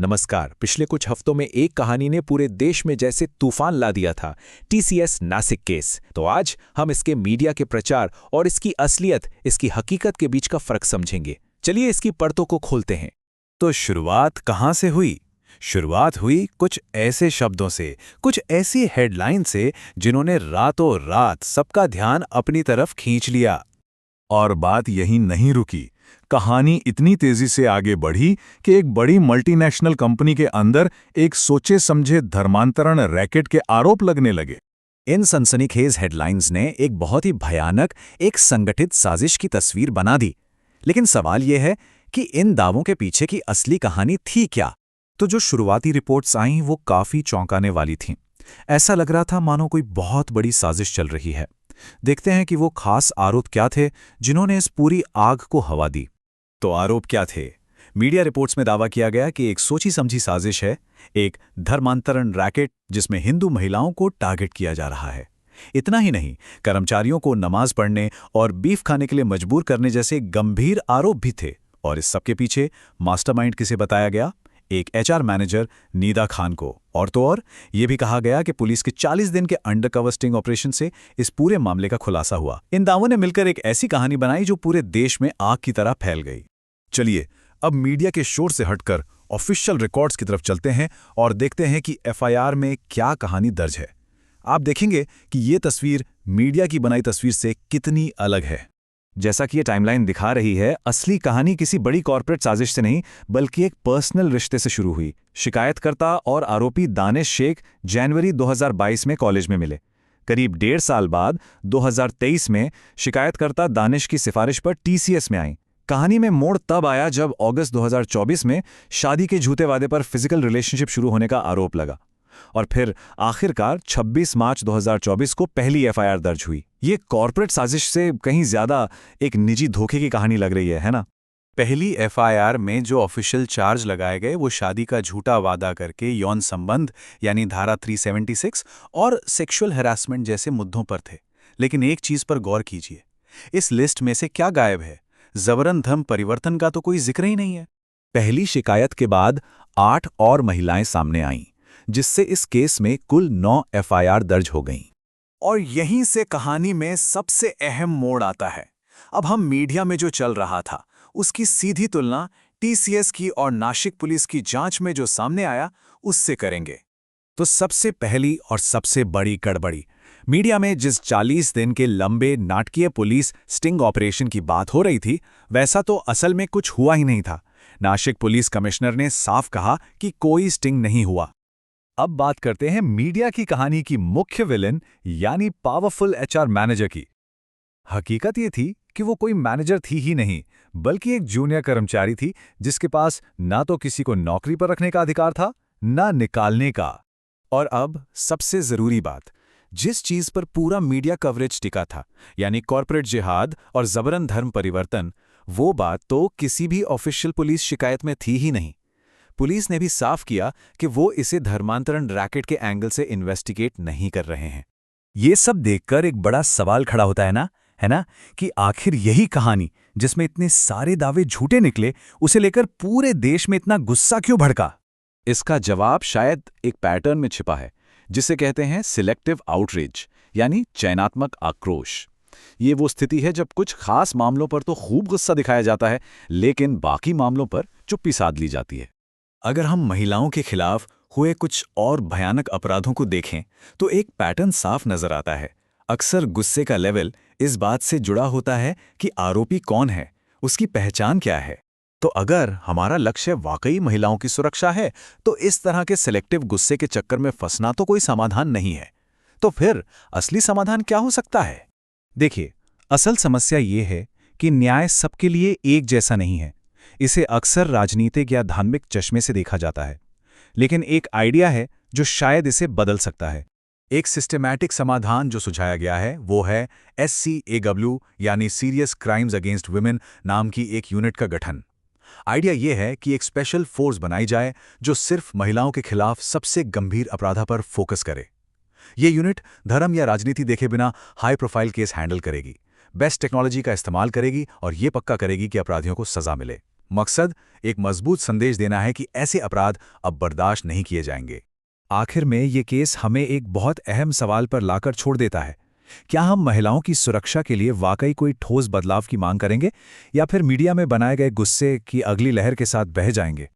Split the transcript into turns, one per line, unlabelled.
नमस्कार। पिछले कुछ हफ्तों में एक कहानी ने पूरे देश में जैसे तूफान ला दिया था, टीसीएस नासिक केस। तो आज हम इसके मीडिया के प्रचार और इसकी असलियत, इसकी हकीकत के बीच का फर्क समझेंगे। चलिए इसकी परतों को खोलते हैं।
तो शुरुआत कहाँ से हुई? शुरुआत हुई कुछ ऐसे शब्दों से, कुछ ऐसी हेडलाइन से जिन्होंने रातों रात सबका ध्यान अपनी तरफ खींच लिया। और बात यहीं नहीं रुकी। कहानी इतनी तेजी से आगे बढ़ी कि एक बड़ी मल्टीनेशनल कंपनी के अंदर एक सोचे समझे धर्मांतरण रैकेट के आरोप लगने लगे।
इन सनसनीखेज हेडलाइंस ने एक बहुत ही भयानक, एक संगठित साजिश की तस्वीर बना दी। लेकिन सवाल यह है कि इन दावों के पीछे की असली कहानी थी क्या? तो जो शुरुआती रिपोर्ट्स आईं वो काफी चौंकाने वाली थीं। ऐसा लग रहा था मानो कोई बहुत बड़ी साजिश चल रही है। देखते हैं कि वो खास आरोप क्या थे जिन्होंने इस पूरी आग को हवा दी। तो आरोप क्या थे? मीडिया रिपोर्ट्स में दावा किया गया कि एक सोची समझी साजिश है, एक धर्मांतरण रैकेट जिसमें हिंदू महिलाओं को टारगेट किया जा रहा है। इतना ही नहीं, कर्मचारियों को नमाज पढ़ने और बीफ खाने के लिए मजबूर करने जैसे गंभीर आरोप भी थे। और इस सबके पीछे मास्टरमाइंड किसे बताया गया? एक एचआर मैनेजर नीदा खान को। और तो और ये भी कहा गया कि पुलिस के 40 दिन के अंडरकवर स्टिंग ऑपरेशन से इस पूरे मामले का खुलासा हुआ। इन दावों ने मिलकर एक ऐसी कहानी बनाई जो पूरे देश में आग की तरह फैल गई।
चलिए अब मीडिया के शोर से हटकर ऑफिशियल रिकॉर्ड्स की तरफ चलते हैं और देखते हैं कि एफआईआर में क्या कहानी दर्ज है। आप देखेंगे कि ये तस्वीर मीडिया की बनाई तस्वीर से कितनी अलग है।
जैसा कि ये टाइमलाइन दिखा रही है, असली कहानी किसी बड़ी कॉर्पोरेट साजिश से नहीं बल्कि एक पर्सनल रिश्ते से शुरू हुई। शिकायतकर्ता और आरोपी दानिश शेख जनवरी 2022 में कॉलेज में मिले। करीब 1.5 साल बाद 2023 में शिकायतकर्ता दानिश की सिफारिश पर टीसीएस में आई। कहानी में मोड़ तब आया जब अगस्त 2024 में शादी के झूठे वादे पर फिजिकल रिलेशनशिप शुरू होने का आरोप लगा। और फिर आखिरकार 26 मार्च 2024 को पहली एफआईआर दर्ज हुई। ये कॉर्पोरेट साजिश से कहीं ज्यादा एक निजी धोखे की कहानी लग रही है ना?
पहली एफआईआर में जो ऑफिशियल चार्ज लगाए गए वो शादी का झूठा वादा करके यौन संबंध यानी धारा 376 और सेक्सुअल हैरासमेंट जैसे मुद्दों पर थे। लेकिन एक चीज पर गौर कीजिए, इस लिस्ट में से क्या गायब है? जबरन धर्म परिवर्तन का तो कोई जिक्र ही नहीं है।
पहली शिकायत के बाद 8 और महिलाएं सामने आईं, जिससे इस केस में कुल 9 एफआईआर दर्ज हो गईं।
और यहीं से कहानी में सबसे अहम मोड़ आता है। अब हम मीडिया में जो चल रहा था उसकी सीधी तुलना टीसीएस की और नासिक पुलिस की जांच में जो सामने आया उससे करेंगे।
तो सबसे पहली और सबसे बड़ी गड़बड़ी, मीडिया में जिस 40 दिन के लंबे नाटकीय पुलिस स्टिंग ऑपरेशन की बात हो रही थी, वैसा तो असल में कुछ हुआ ही नहीं था। नासिक पुलिस कमिश्नर ने साफ कहा कि कोई स्टिंग नहीं हुआ। अब बात करते हैं मीडिया की कहानी की मुख्य विलेन यानी पावरफुल एचआर मैनेजर की। हकीकत ये थी कि वो कोई मैनेजर थी ही नहीं, बल्कि एक जूनियर कर्मचारी थी जिसके पास ना तो किसी को नौकरी पर रखने का अधिकार था, ना निकालने का। और अब सबसे जरूरी बात, जिस चीज पर पूरा मीडिया कवरेज टिका था, यानी कॉर्पोरेट जिहाद और जबरन धर्म परिवर्तन, वो बात तो किसी भी ऑफिशियल पुलिस शिकायत में थी ही नहीं। पुलिस ने भी साफ किया कि वो इसे धर्मांतरण रैकेट के एंगल से इन्वेस्टिगेट नहीं कर रहे हैं।
ये सब देखकर एक बड़ा सवाल खड़ा होता है ना, कि आखिर यही कहानी जिसमें इतने सारे दावे झूठे निकले, उसे लेकर पूरे देश में इतना गुस्सा क्यों भड़का?
इसका जवाब शायद एक पैटर्न में छिपा है, जिसे कहते हैं सिलेक्टिव आउटरीच, यानी चयनात्मक आक्रोश। ये वो स्थिति है जब कुछ खास मामलों पर तो खूब गुस्सा दिखाया जाता है, लेकिन बाकी मामलों पर चुप्पी साध ली जाती है।
अगर हम महिलाओं के खिलाफ हुए कुछ और भयानक अपराधों को देखें तो एक पैटर्न साफ नजर आता है। अक्सर गुस्से का लेवल इस बात से जुड़ा होता है कि आरोपी कौन है, उसकी पहचान क्या है। तो अगर हमारा लक्ष्य वाकई महिलाओं की सुरक्षा है तो इस तरह के सिलेक्टिव गुस्से के चक्कर में फंसना तो कोई समाधान नहीं है। तो फिर असली समाधान क्या हो सकता है?
देखिए, असल समस्या ये है कि न्याय सबके लिए एक जैसा नहीं है। इसे अक्सर राजनीतिक या धार्मिक चश्मे से देखा जाता है। लेकिन एक आइडिया है जो शायद इसे बदल सकता है।
एक सिस्टमैटिक समाधान जो सुझाया गया है वो है SCAW यानी सीरियस क्राइम्स अगेंस्ट वुमेन नाम की एक यूनिट का गठन। आइडिया ये है कि एक स्पेशल फोर्स बनाई जाए जो सिर्फ महिलाओं के खिलाफ सबसे गंभीर अपराधों पर फोकस करे। ये यूनिट धर्म या राजनीति देखे बिना हाई प्रोफाइल केस हैंडल करेगी, बेस्ट टेक्नोलॉजी का इस्तेमाल करेगी और ये पक्का करेगी कि अपराधियों को सजा मिले।
मकसद एक मजबूत संदेश देना है कि ऐसे अपराध अब बर्दाश्त नहीं किए जाएंगे।
आखिर में ये केस हमें एक बहुत अहम सवाल पर लाकर छोड़ देता है। क्या हम महिलाओं की सुरक्षा के लिए वाकई कोई ठोस बदलाव की मांग करेंगे या फिर मीडिया में बनाए गए गुस्से की अगली लहर के साथ बह जाएंगे?